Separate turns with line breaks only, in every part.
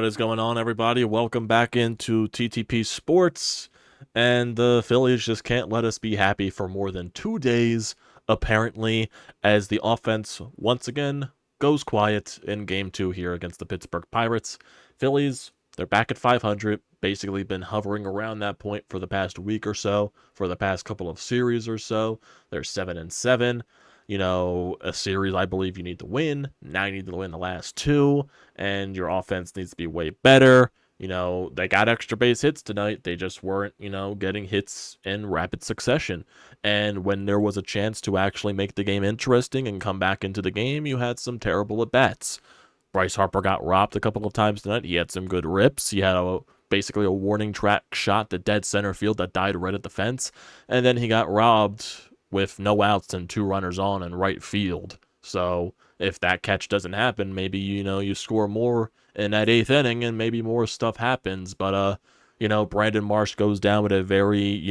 What is going on, everybody? Welcome back into TTP Sports. And the Phillies just can't let us be happy for more than 2 days, apparently, as the offense once again goes quiet in Game 2 here against the Pittsburgh Pirates. Phillies, they're back at 500, basically been hovering around that point for the past week or so, for the past couple of series or so. They're 7-7. A series I believe you need to win. Now you need to win the last two, and your offense needs to be way better. They got extra base hits tonight. They just weren't, getting hits in rapid succession. And when there was a chance to actually make the game interesting and come back into the game, you had some terrible at-bats. Bryce Harper got robbed a couple of times tonight. He had some good rips. He had basically a warning track shot to dead center field that died right at the fence. And then he got robbed with no outs and 2 runners on in right field. So if that catch doesn't happen, maybe, you score more in that 8th inning and maybe more stuff happens. But, Brandon Marsh goes down with a very,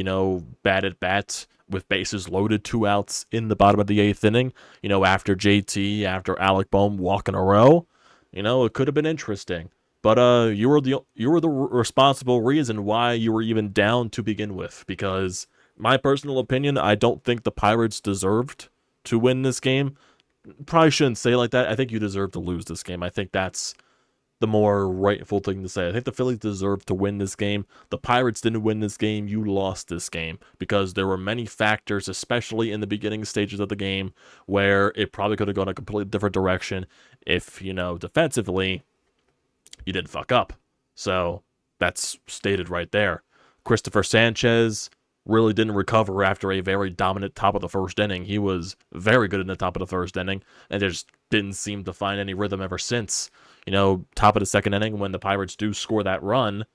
bad at bat with bases loaded, 2 outs in the bottom of the 8th inning, after JT, after Alec Bohm walk in a row. It could have been interesting. But you were the responsible reason why you were even down to begin with, because my personal opinion, I don't think the Pirates deserved to win this game. Probably shouldn't say it like that. I think you deserve to lose this game. I think that's the more rightful thing to say. I think the Phillies deserved to win this game. The Pirates didn't win this game. You lost this game because there were many factors, especially in the beginning stages of the game, where it probably could have gone a completely different direction if, defensively, you didn't fuck up. So that's stated right there. Christopher Sanchez really didn't recover after a very dominant top of the first inning. He was very good in the top of the first inning, and just didn't seem to find any rhythm ever since. Top of the second inning, when the Pirates do score that run,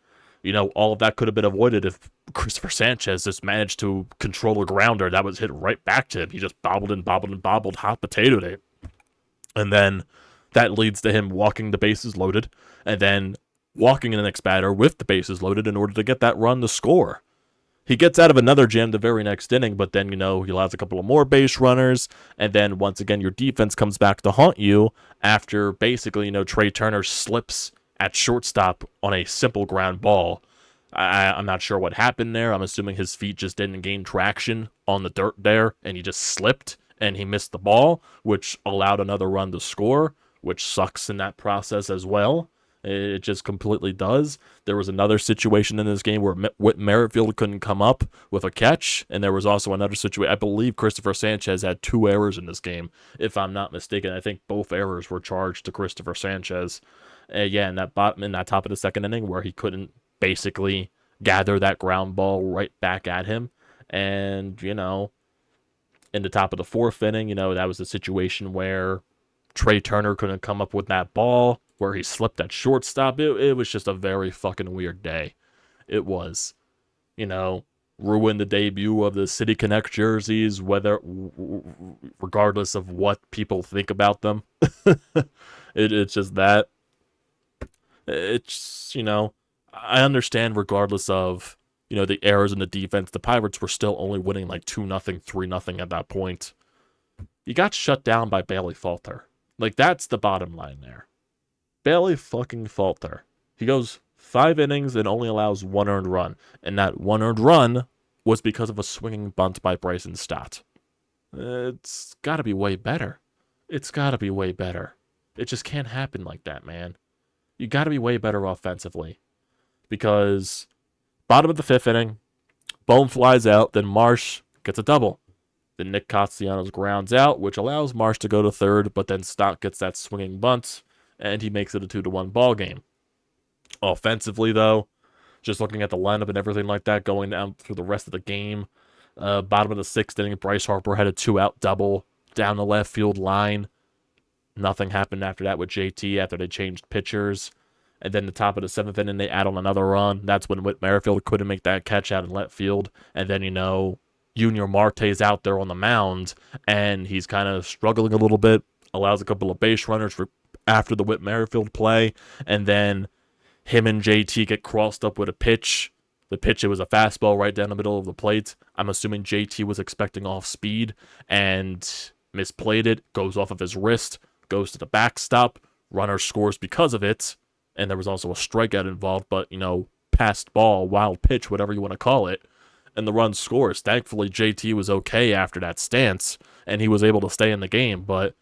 all of that could have been avoided if Christopher Sanchez just managed to control a grounder that was hit right back to him. He just bobbled and bobbled and bobbled, hot potatoed it. And then that leads to him walking the bases loaded, and then walking in the next batter with the bases loaded in order to get that run to score. He gets out of another jam the very next inning, but then, he allows a couple of more base runners, and then once again your defense comes back to haunt you after basically, Trey Turner slips at shortstop on a simple ground ball. I'm not sure what happened there. I'm assuming his feet just didn't gain traction on the dirt there, and he just slipped, and he missed the ball, which allowed another run to score, which sucks in that process as well. It just completely does. There was another situation in this game where Whit Merrifield couldn't come up with a catch, and there was also another situation. I believe Christopher Sanchez had 2 errors in this game, if I'm not mistaken. I think both errors were charged to Christopher Sanchez. In that top of the second inning, where he couldn't basically gather that ground ball right back at him, and in the top of the 4th inning, that was the situation where Trey Turner couldn't come up with that ball, where he slipped at shortstop. It was just a very fucking weird day. It was. Ruined the debut of the City Connect jerseys, regardless of what people think about them. It's just that. It's, I understand regardless of, the errors in the defense, the Pirates were still only winning like 2-0, 3-0 at that point. You got shut down by Bailey Falter. That's the bottom line there. Bailey fucking Falter. He goes 5 innings and only allows 1 earned run. And that 1 earned run was because of a swinging bunt by Bryson Stott. It's got to be way better. It's got to be way better. It just can't happen like that, man. You got to be way better offensively. Because bottom of the 5th inning, Bohm flies out, then Marsh gets a double. Then Nick Castellanos grounds out, which allows Marsh to go to third, but then Stott gets that swinging bunt, and he makes it a 2-1 ball game. Offensively, though, just looking at the lineup and everything like that going down through the rest of the game, bottom of the 6th inning, Bryce Harper had a 2-out double down the left field line. Nothing happened after that with JT after they changed pitchers. And then the top of the 7th inning, they add on another run. That's when Whit Merrifield couldn't make that catch out in left field. And then, Junior Marte's out there on the mound, and he's kind of struggling a little bit, allows a couple of base runners after the Whit Merrifield play, and then him and JT get crossed up with a pitch. The pitch, it was a fastball right down the middle of the plate. I'm assuming JT was expecting off speed and misplayed it, goes off of his wrist, goes to the backstop, runner scores because of it, and there was also a strikeout involved, but, passed ball, wild pitch, whatever you want to call it, and the run scores. Thankfully, JT was okay after that stance, and he was able to stay in the game, but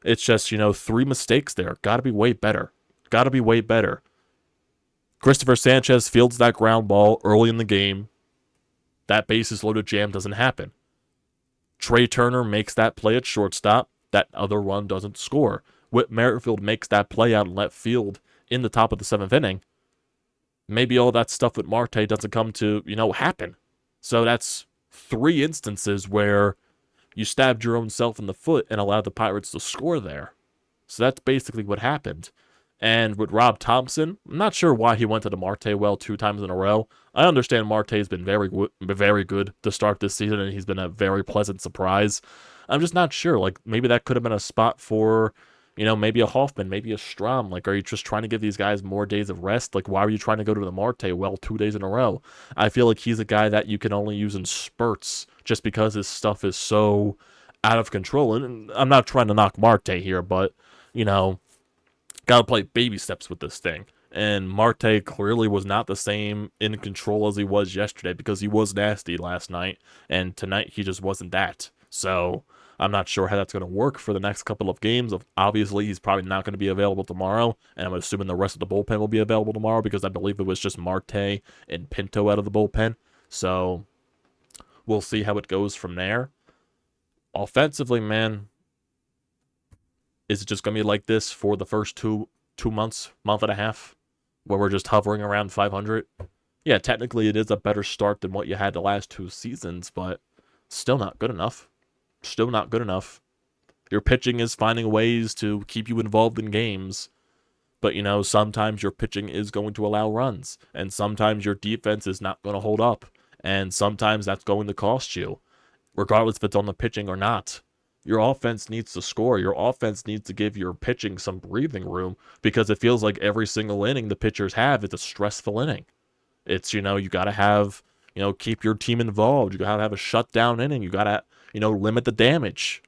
it's just, 3 mistakes there. Got to be way better. Got to be way better. Christopher Sanchez fields that ground ball early in the game. That bases loaded jam doesn't happen. Trey Turner makes that play at shortstop. That other run doesn't score. Whit Merrifield makes that play out in left field in the top of the 7th inning. Maybe all that stuff with Marte doesn't come to, happen. So that's 3 instances where you stabbed your own self in the foot and allowed the Pirates to score there. So that's basically what happened. And with Rob Thompson, I'm not sure why he went to the Marte well 2 times in a row. I understand Marte's been very good to start this season, and he's been a very pleasant surprise. I'm just not sure. Like, maybe that could have been a spot for, maybe a Hoffman, maybe a Strom. Like, are you just trying to give these guys more days of rest? Like, why are you trying to go to the Marte well 2 days in a row? I feel like he's a guy that you can only use in spurts just because his stuff is so out of control. And I'm not trying to knock Marte here, but, got to play baby steps with this thing. And Marte clearly was not the same in control as he was yesterday, because he was nasty last night, and tonight he just wasn't that. So I'm not sure how that's going to work for the next couple of games. Obviously, he's probably not going to be available tomorrow, and I'm assuming the rest of the bullpen will be available tomorrow, because I believe it was just Marte and Pinto out of the bullpen. So we'll see how it goes from there. Offensively, man, is it just going to be like this for the first two months, month and a half, where we're just hovering around 500? Yeah, technically it is a better start than what you had the last 2 seasons, but still not good enough. Still not good enough. Your pitching is finding ways to keep you involved in games, but, sometimes your pitching is going to allow runs, and sometimes your defense is not going to hold up, and sometimes that's going to cost you, regardless if it's on the pitching or not. Your offense needs to score. Your offense needs to give your pitching some breathing room, because it feels like every single inning the pitchers have is a stressful inning. It's, you got to have, keep your team involved. You got to have a shutdown inning. You got to, limit the damage.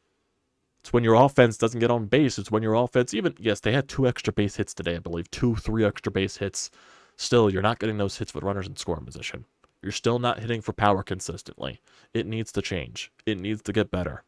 It's when your offense doesn't get on base. It's when your offense, yes, they had 2 extra base hits today, I believe. 3 extra base hits. Still, you're not getting those hits with runners in scoring position. You're still not hitting for power consistently. It needs to change. It needs to get better.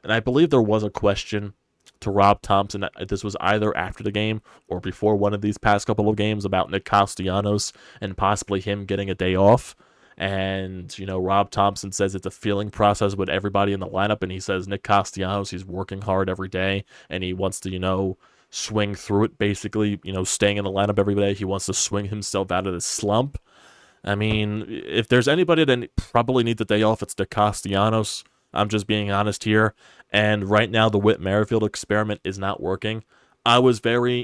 And I believe there was a question to Rob Thompson. This was either after the game or before one of these past couple of games, about Nick Castellanos and possibly him getting a day off. And, Rob Thompson says it's a feeling process with everybody in the lineup. And he says Nick Castellanos, he's working hard every day, and he wants to, swing through it, basically, staying in the lineup every day. He wants to swing himself out of this slump. I mean, if there's anybody that probably needs a day off, it's Nick Castellanos. I'm just being honest here. And right now, the Whit Merrifield experiment is not working. I was very,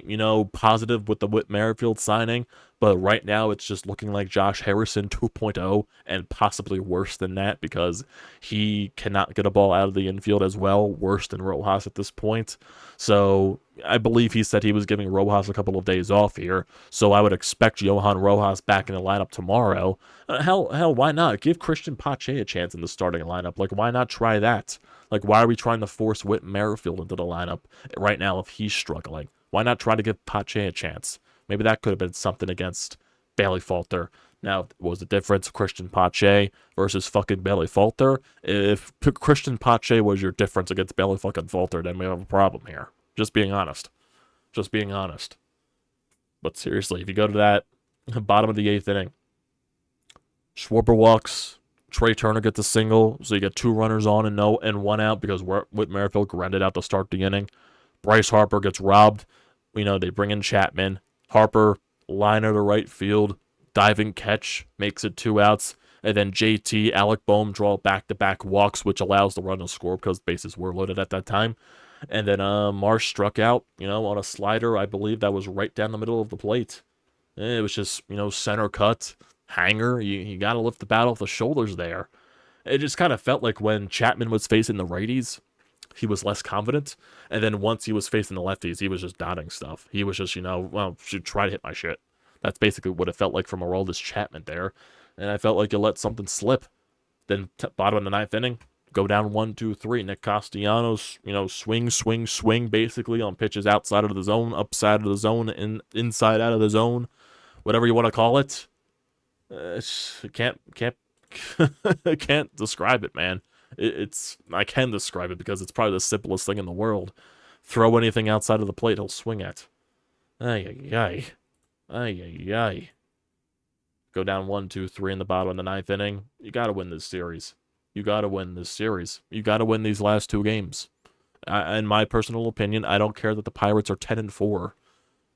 positive with the Whit Merrifield signing, but right now it's just looking like Josh Harrison 2.0, and possibly worse than that, because he cannot get a ball out of the infield as well, worse than Rojas at this point. So I believe he said he was giving Rojas a couple of days off here, so I would expect Johan Rojas back in the lineup tomorrow. Hell, why not? Give Christian Pache a chance in the starting lineup. Like, why not try that? Like, why are we trying to force Whit Merrifield into the lineup right now if he's struggling? Why not try to give Pache a chance? Maybe that could have been something against Bailey Falter. Now, what was the difference? Christian Pache versus fucking Bailey Falter? If Christian Pache was your difference against Bailey fucking Falter, then we have a problem here. Just being honest. Just being honest. But seriously, if you go to that bottom of the 8th inning, Schwarber walks, Trey Turner gets a single, so you get 2 runners on and 1 out, because Whit Merrifield grounded out to start the inning. Bryce Harper gets robbed. They bring in Chapman. Harper, liner to right field, diving catch, makes it 2 outs. And then JT, Alec Boehm draw back-to-back walks, which allows the run to score because bases were loaded at that time. And then Marsh struck out, on a slider. I believe that was right down the middle of the plate. It was just, center cut, hanger. You got to lift the bat off the shoulders there. It just kind of felt like when Chapman was facing the righties, he was less confident. And then once he was facing the lefties, he was just dotting stuff. He was just, should try to hit my shit. That's basically what it felt like from Aroldis Chapman there. And I felt like you let something slip. Then bottom of the 9th inning, Go down 1-2-3. Nick Castellanos, swing basically on pitches outside of the zone, upside of the zone, inside out of the zone, whatever you want to call it. Can't can't describe it, man. I can describe it because it's probably the simplest thing in the world. Throw anything outside of the plate, he'll swing at. Ay ay ay, ay ay ay. Go down 1-2-3 in the bottom of the ninth inning. You gotta win this series. You gotta win this series. You gotta win these last two games. In my personal opinion, I don't care that the Pirates are 10-4.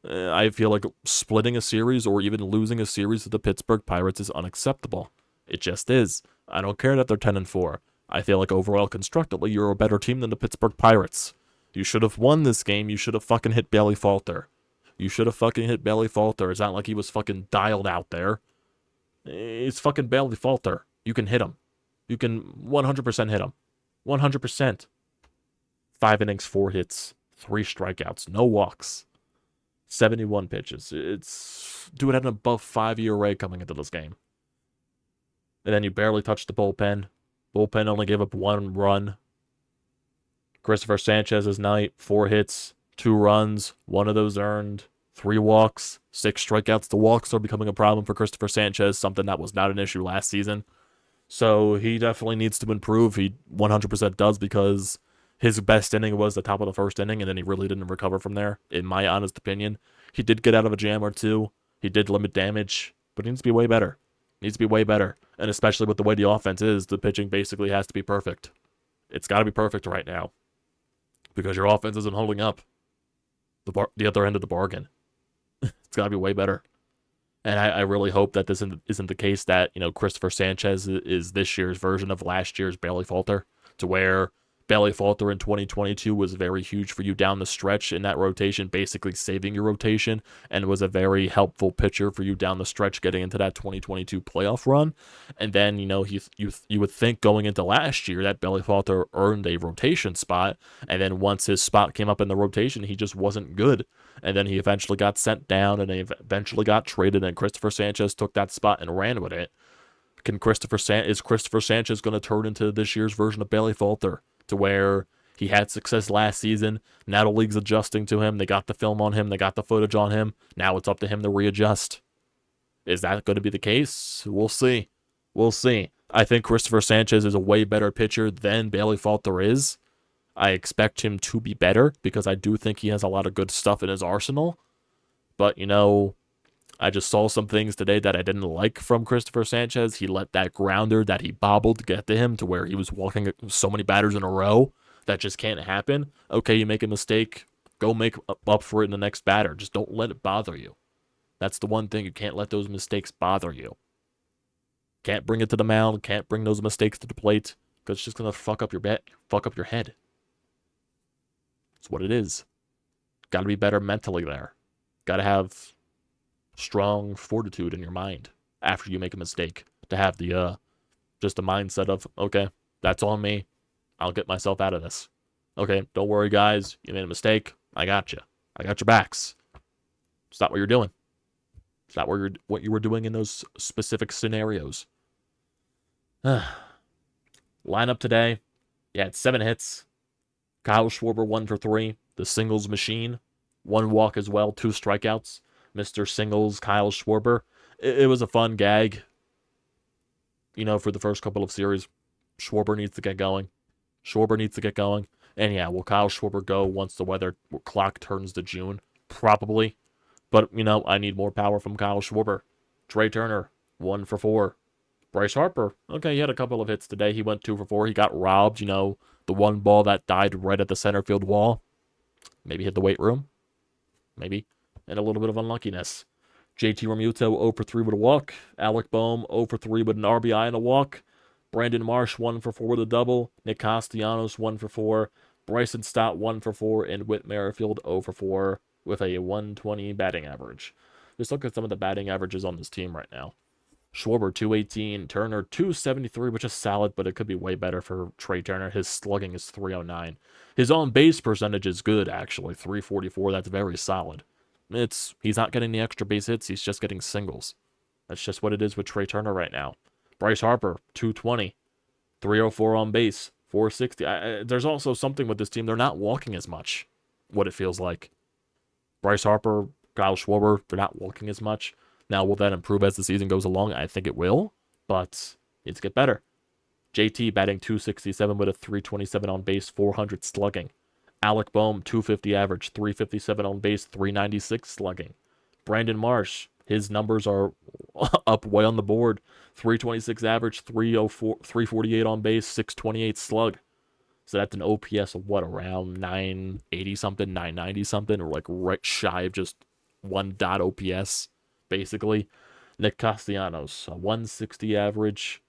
I feel like splitting a series or even losing a series to the Pittsburgh Pirates is unacceptable. It just is. I don't care that they're 10-4. I feel like overall, constructively, you're a better team than the Pittsburgh Pirates. You should have won this game. You should have fucking hit Bailey Falter. You should have fucking hit Bailey Falter. It's not like he was fucking dialed out there. It's fucking Bailey Falter. You can hit him. You can 100% hit him. 100%. 5 innings, 4 hits, 3 strikeouts, no walks. 71 pitches. Dude had an above 5 ERA coming into this game. And then you barely touched the bullpen. Bullpen only gave up 1 run. Christopher Sanchez's night, 4 hits, 2 runs, 1 of those earned, 3 walks, 6 strikeouts. The walks are becoming a problem for Christopher Sanchez, something that was not an issue last season. So he definitely needs to improve. He 100% does, because his best inning was the top of the first inning, and then he really didn't recover from there, in my honest opinion. He did get out of a jam or two. He did limit damage, but he needs to be way better. Needs to be way better. And especially with the way the offense is, the pitching basically has to be perfect. It's got to be perfect right now, because your offense isn't holding up. The other end of the bargain. It's got to be way better. And I really hope that this isn't the case, that, Christopher Sanchez is this year's version of last year's Bailey Falter, to where Bailey Falter in 2022 was very huge for you down the stretch in that rotation, basically saving your rotation, and was a very helpful pitcher for you down the stretch getting into that 2022 playoff run. And then, you would think going into last year that Bailey Falter earned a rotation spot, and then once his spot came up in the rotation, he just wasn't good. And then he eventually got sent down, and he eventually got traded, and Christopher Sanchez took that spot and ran with it. Is Christopher Sanchez going to turn into this year's version of Bailey Falter, to where he had success last season? Now the league's adjusting to him. They got the film on him. They got the footage on him. Now it's up to him to readjust. Is that going to be the case? We'll see. We'll see. I think Christopher Sanchez is a way better pitcher than Bailey Falter is. I expect him to be better, because I do think he has a lot of good stuff in his arsenal. But, I just saw some things today that I didn't like from Christopher Sanchez. He let that grounder that he bobbled get to him, to where he was walking so many batters in a row. That just can't happen. Okay, you make a mistake, go make up for it in the next batter. Just don't let it bother you. That's the one thing. You can't let those mistakes bother you. Can't bring it to the mound. Can't bring those mistakes to the plate, because it's just going to fuck up your head. It's what it is. Got to be better mentally there. Got to have strong fortitude in your mind after you make a mistake, to have the just the mindset of, okay, that's on me, I'll get myself out of this. Okay, don't worry guys, you made a mistake, I got you, I got your backs. It's not what you're doing. It's not what you were doing in those specific scenarios. Lineup today, it's 7 hits. Kyle Schwarber 1 for 3, the singles machine, 1 walk as well, 2 strikeouts. Mr. Singles, Kyle Schwarber. It was a fun gag, for the first couple of series. Schwarber needs to get going. And yeah, will Kyle Schwarber go once the weather clock turns to June? Probably. But, I need more power from Kyle Schwarber. Trey Turner, 1 for 4. Bryce Harper, okay, he had a couple of hits today. He went 2 for 4. He got robbed, the one ball that died right at the center field wall. Maybe hit the weight room. Maybe. And a little bit of unluckiness. JT Realmuto 0 for 3 with a walk. Alec Boehm 0 for 3 with an RBI and a walk. Brandon Marsh 1 for 4 with a double. Nick Castellanos 1 for 4. Bryson Stott 1 for 4. And Whit Merrifield 0 for 4 with a 120 batting average. Just look at some of the batting averages on this team right now. Schwarber 218, Turner 273, which is solid, but it could be way better for Trey Turner. His slugging is 309. His on-base percentage is good, actually, 344. That's very solid. He's not getting the extra base hits, he's just getting singles. That's just what it is with Trey Turner right now. Bryce Harper, 220, 304 on base, 460. There's also something with this team. They're not walking as much, what it feels like. Bryce Harper, Kyle Schwarber, they're not walking as much. Now, will that improve as the season goes along? I think it will, but needs to get better. JT batting 267 with a 327 on base, 400 slugging. Alec Boehm, 250 average, 357 on base, 396 slugging. Brandon Marsh, his numbers are up way on the board. 326 average, 304, 348 on base, 628 slug. So that's an OPS of what, around 980 something, 990 something, or like right shy of just 1 OPS, basically. Nick Castellanos, a 160 average,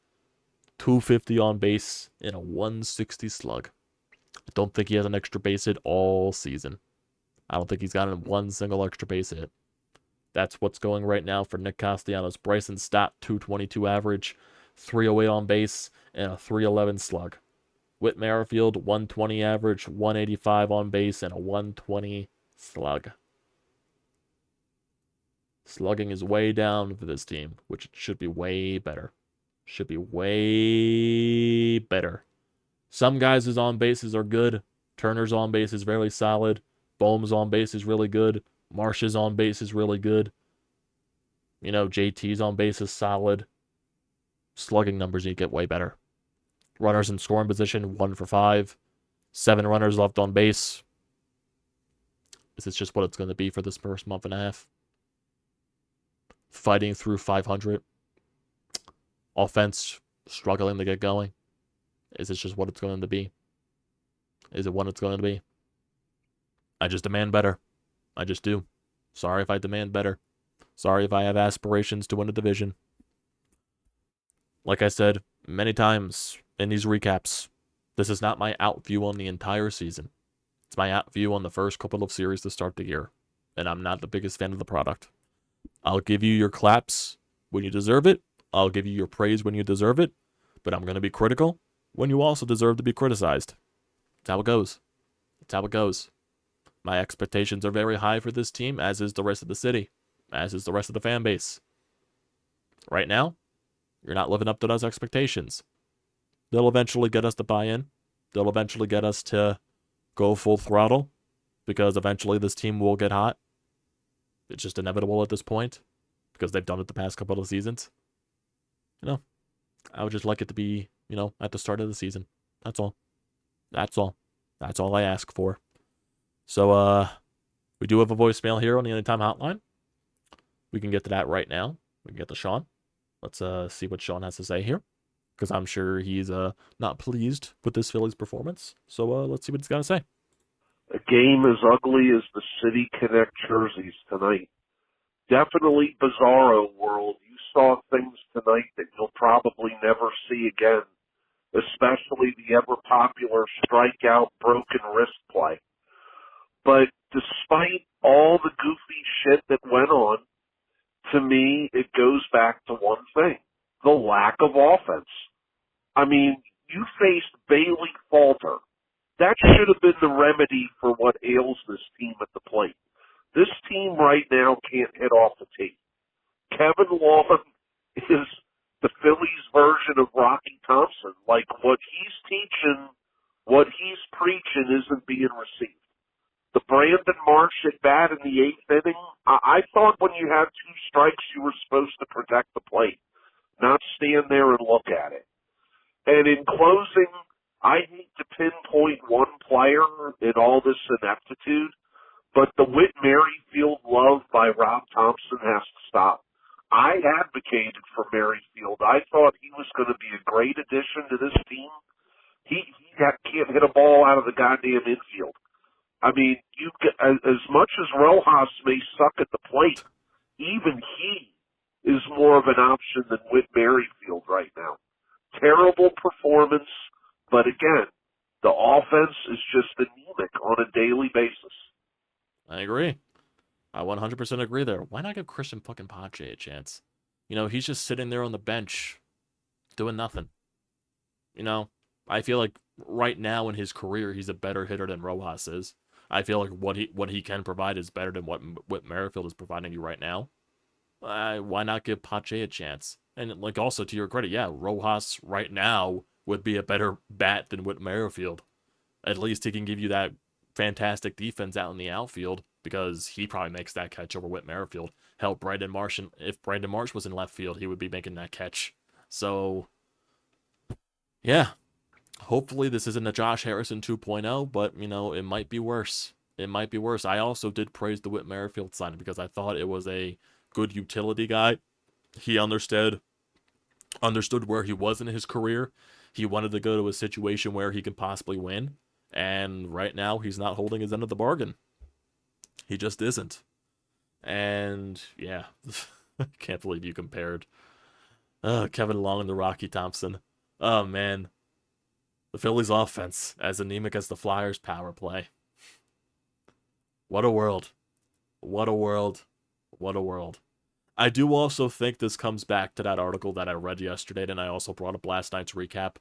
250 on base, and a 160 slug. I don't think he has an extra base hit all season. I don't think he's gotten one single extra base hit. That's what's going right now for Nick Castellanos. Bryson Stott, 222 average, 308 on base, and a 311 slug. Whit Merrifield, 120 average, 185 on base, and a 120 slug. Slugging is way down for this team, which should be way better. Should be way better. Some guys' on bases are good. Turner's on base is very solid. Boehm's on base is really good. Marsh's on base is really good. You know, JT's on base is solid. Slugging numbers need to get way better. Runners in scoring position, 1 for 5. 7 runners left on base. Is this just what it's going to be for this first month and a half? Fighting through 500. Offense struggling to get going. Is this just what it's going to be? Is it what it's going to be? I just demand better. I just do. Sorry if I demand better. Sorry if I have aspirations to win a division. Like I said many times in these recaps, this is not my out view on the entire season. It's my out view on the first couple of series to start the year. And I'm not the biggest fan of the product. I'll give you your claps when you deserve it. I'll give you your praise when you deserve it. But I'm going to be critical when you also deserve to be criticized. That's how it goes. That's how it goes. My expectations are very high for this team, as is the rest of the city, as is the rest of the fan base. Right now, you're not living up to those expectations. They'll eventually get us to buy in. They'll eventually get us to go full throttle, because eventually this team will get hot. It's just inevitable at this point, because they've done it the past couple of seasons. You know, I would just like it to be, you know, at the start of the season. That's all. That's all. That's all I ask for. So, we do have a voicemail here on the Anytime Hotline. We can get to that right now. We can get to Sean. Let's see what Sean has to say here, because I'm sure he's not pleased with this Phillies performance. So, let's see what he's got to say.
A game as ugly as the City Connect jerseys tonight. Definitely bizarro world. You saw things tonight that you'll probably never see again, especially the ever-popular strikeout broken wrist play. But despite all the goofy shit that went on, to me, it goes back to one thing: the lack of offense. I mean, you faced Bailey Falter. That should have been the remedy for what ails this team at the plate. This team right now can't hit off the tee. Kevin Long is the Phillies version of Rocky Thompson. Like, what he's teaching, what he's preaching isn't being received. The Brandon Marsh at bat in the 8th inning, I thought when you had 2 strikes you were supposed to protect the plate, not stand there and look at it. And in closing, I hate to pinpoint one player in all this ineptitude, but the Whit Merrifield love by Rob Thompson has to stop. I advocated for Merrifield. I thought he was going to be a great addition to this team. He can't hit a ball out of the goddamn infield. I mean, as much as Rojas may suck at the plate, even he is more of an option than Whit Merrifield right now. Terrible performance, but again, the offense is just anemic on a daily basis.
I agree. I 100% agree there. Why not give Christian fucking Pache a chance? You know, he's just sitting there on the bench doing nothing. You know, I feel like right now in his career, he's a better hitter than Rojas is. I feel like what he can provide is better than what Merrifield is providing you right now. Why not give Pache a chance? And like, also to your credit, yeah, Rojas right now would be a better bat than Whit Merrifield. At least he can give you that fantastic defense out in the outfield because he probably makes that catch over Whit Merrifield. Hell, Brandon Marsh, if Brandon Marsh was in left field, he would be making that catch. So, yeah, hopefully this isn't a Josh Harrison 2.0, but, it might be worse. It might be worse. I also did praise the Whit Merrifield signing because I thought it was a good utility guy. He understood where he was in his career. He wanted to go to a situation where he could possibly win. And right now, he's not holding his end of the bargain. He just isn't. And yeah, I can't believe you compared Kevin Long and the Rocky Thompson. Oh man, the Phillies offense as anemic as the Flyers power play. What a world. What a world. What a world. I do also think this comes back to that article that I read yesterday, and I also brought up last night's recap,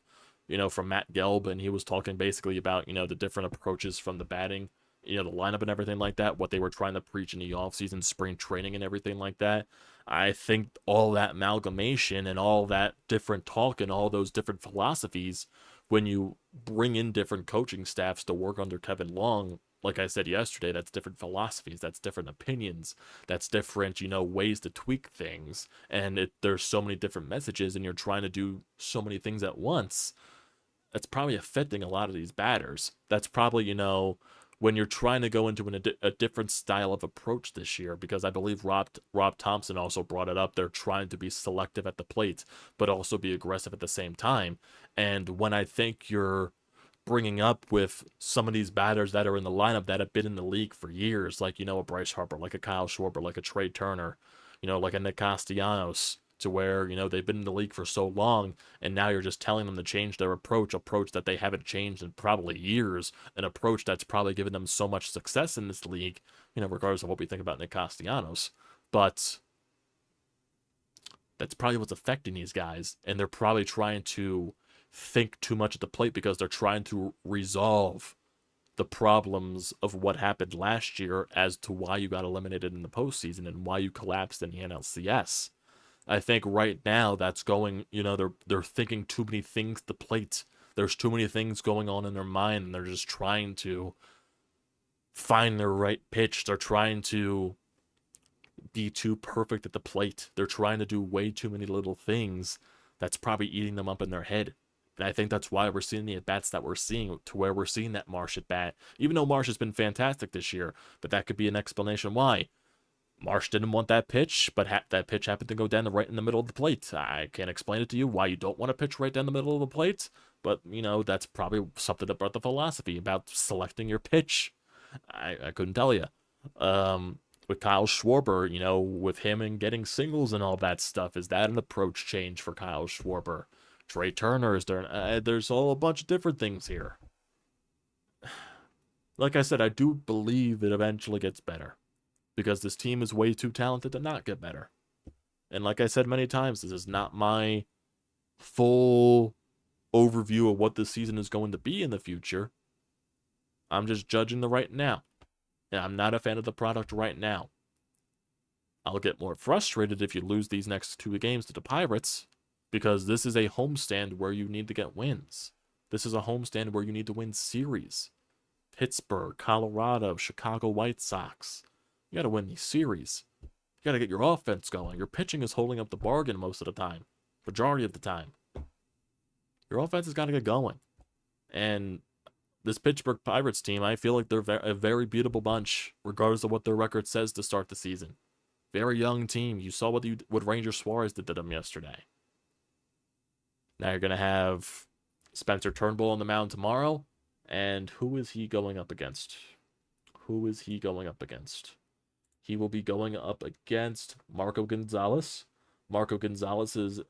from Matt Gelb, and he was talking basically about, the different approaches from the batting, the lineup and everything like that, what they were trying to preach in the offseason, spring training and everything like that. I think all that amalgamation and all that different talk and all those different philosophies, when you bring in different coaching staffs to work under Kevin Long, like I said yesterday, that's different philosophies, that's different opinions, that's different, ways to tweak things. And there's so many different messages, and you're trying to do so many things at once. That's probably affecting a lot of these batters. That's probably, when you're trying to go into a different style of approach this year, because I believe Rob Thompson also brought it up. They're trying to be selective at the plate, but also be aggressive at the same time. And when I think you're bringing up with some of these batters that are in the lineup that have been in the league for years, like, a Bryce Harper, like a Kyle Schwarber, like a Trey Turner, like a Nick Castellanos, to where, they've been in the league for so long, and now you're just telling them to change their approach that they haven't changed in probably years, an approach that's probably given them so much success in this league, regardless of what we think about Nick Castellanos. But that's probably what's affecting these guys, and they're probably trying to think too much at the plate because they're trying to resolve the problems of what happened last year as to why you got eliminated in the postseason and why you collapsed in the NLCS. I think right now that's going, they're thinking too many things to plate. There's too many things going on in their mind, and they're just trying to find their right pitch. They're trying to be too perfect at the plate. They're trying to do way too many little things that's probably eating them up in their head. And I think that's why we're seeing the at-bats that we're seeing, to where we're seeing that Marsh at-bat. Even though Marsh has been fantastic this year, but that could be an explanation why. Marsh didn't want that pitch, but that pitch happened to go down right in the middle of the plate. I can't explain it to you why you don't want to pitch right down the middle of the plate, but, that's probably something about the philosophy, about selecting your pitch. I couldn't tell you. With Kyle Schwarber, with him and getting singles and all that stuff, is that an approach change for Kyle Schwarber? Trey Turner, is there? There's all a bunch of different things here. Like I said, I do believe it eventually gets better, because this team is way too talented to not get better. And like I said many times, this is not my full overview of what this season is going to be in the future. I'm just judging the right now. And I'm not a fan of the product right now. I'll get more frustrated if you lose these next 2 games to the Pirates, because this is a homestand where you need to get wins. This is a homestand where you need to win series. Pittsburgh, Colorado, Chicago White Sox. You got to win these series. You got to get your offense going. Your pitching is holding up the bargain most of the time. Majority of the time. Your offense has got to get going. And this Pittsburgh Pirates team, I feel like they're a very beatable bunch, regardless of what their record says to start the season. Very young team. You saw what Ranger Suarez did to them yesterday. Now you're going to have Spencer Turnbull on the mound tomorrow. And who is he going up against? Who is he going up against? He will be going up against Marco Gonzalez. Marco Gonzalez is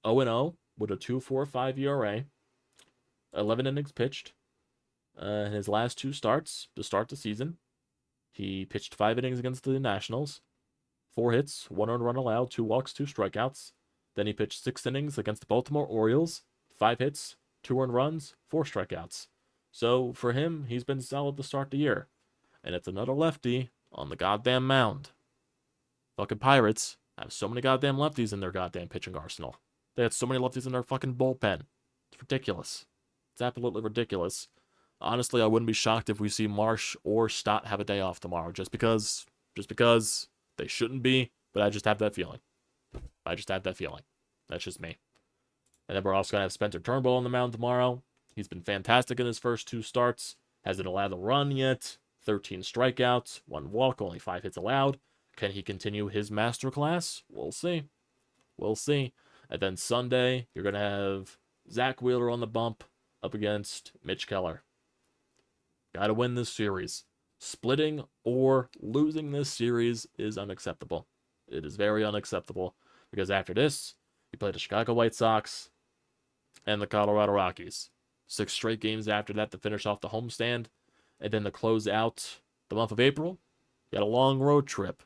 0-0 with a 2.45 ERA. 11 innings pitched. In his last 2 starts to start the season, he pitched 5 innings against the Nationals. 4 hits, 1 earned run allowed, 2 walks, 2 strikeouts. Then he pitched 6 innings against the Baltimore Orioles. 5 hits, 2 earned runs, 4 strikeouts. So for him, he's been solid to start the year. And it's another lefty on the goddamn mound. Fucking Pirates have so many goddamn lefties in their goddamn pitching arsenal. They had so many lefties in their fucking bullpen. It's ridiculous. It's absolutely ridiculous. Honestly, I wouldn't be shocked if we see Marsh or Stott have a day off tomorrow, just because they shouldn't be, but I just have that feeling. I just have that feeling. That's just me. And then we're also gonna have Spencer Turnbull on the mound tomorrow. He's been fantastic in his first 2 starts. Hasn't allowed a run yet. 13 strikeouts, 1 walk, only 5 hits allowed. Can he continue his masterclass? We'll see. We'll see. And then Sunday, you're gonna have Zack Wheeler on the bump up against Mitch Keller. Gotta win this series. Splitting or losing this series is unacceptable. It is very unacceptable because after this, you play the Chicago White Sox and the Colorado Rockies. 6 straight games after that to finish off the homestand. And then to close out the month of April, you got a long road trip.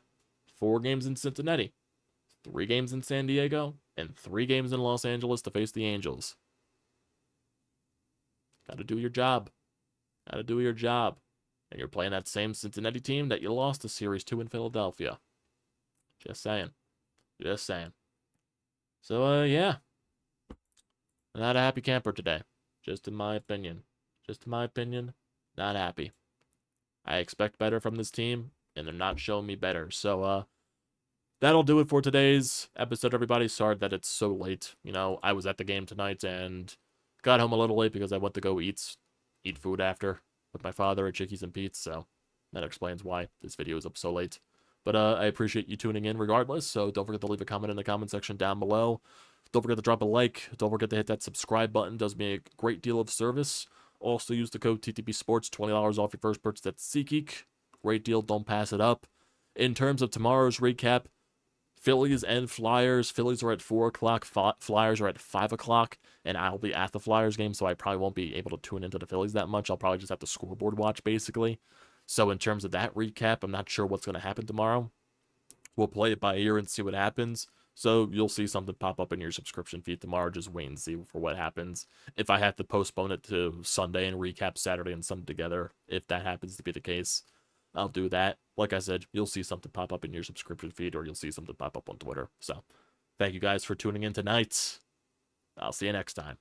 4 games in Cincinnati, 3 games in San Diego, and 3 games in Los Angeles to face the Angels. Gotta do your job. Gotta do your job. And you're playing that same Cincinnati team that you lost the series to in Philadelphia. Just saying. Just saying. So, yeah. Not a happy camper today. Just in my opinion. Just in my opinion, not happy. I expect better from this team, and they're not showing me better. So, that'll do it for today's episode, everybody. Sorry that it's so late. You know, I was at the game tonight and got home a little late because I went to go eat food after with my father at Chickies and Pete's, so that explains why this video is up so late. But I appreciate you tuning in regardless, so don't forget to leave a comment in the comment section down below. Don't forget to drop a like. Don't forget to hit that subscribe button. It does me a great deal of service. Also use the code TTPSPORTS, $20 off your first purchase at SEATGEEK. Great deal. Don't pass it up. In terms of tomorrow's recap, Phillies and Flyers. Phillies are at 4 o'clock. Flyers are at 5 o'clock. And I'll be at the Flyers game, so I probably won't be able to tune into the Phillies that much. I'll probably just have to scoreboard watch, basically. So in terms of that recap, I'm not sure what's going to happen tomorrow. We'll play it by ear and see what happens. So you'll see something pop up in your subscription feed tomorrow. Just wait and see for what happens. If I have to postpone it to Sunday and recap Saturday and Sunday together, if that happens to be the case, I'll do that. Like I said, you'll see something pop up in your subscription feed or you'll see something pop up on Twitter. So thank you guys for tuning in tonight. I'll see you next time.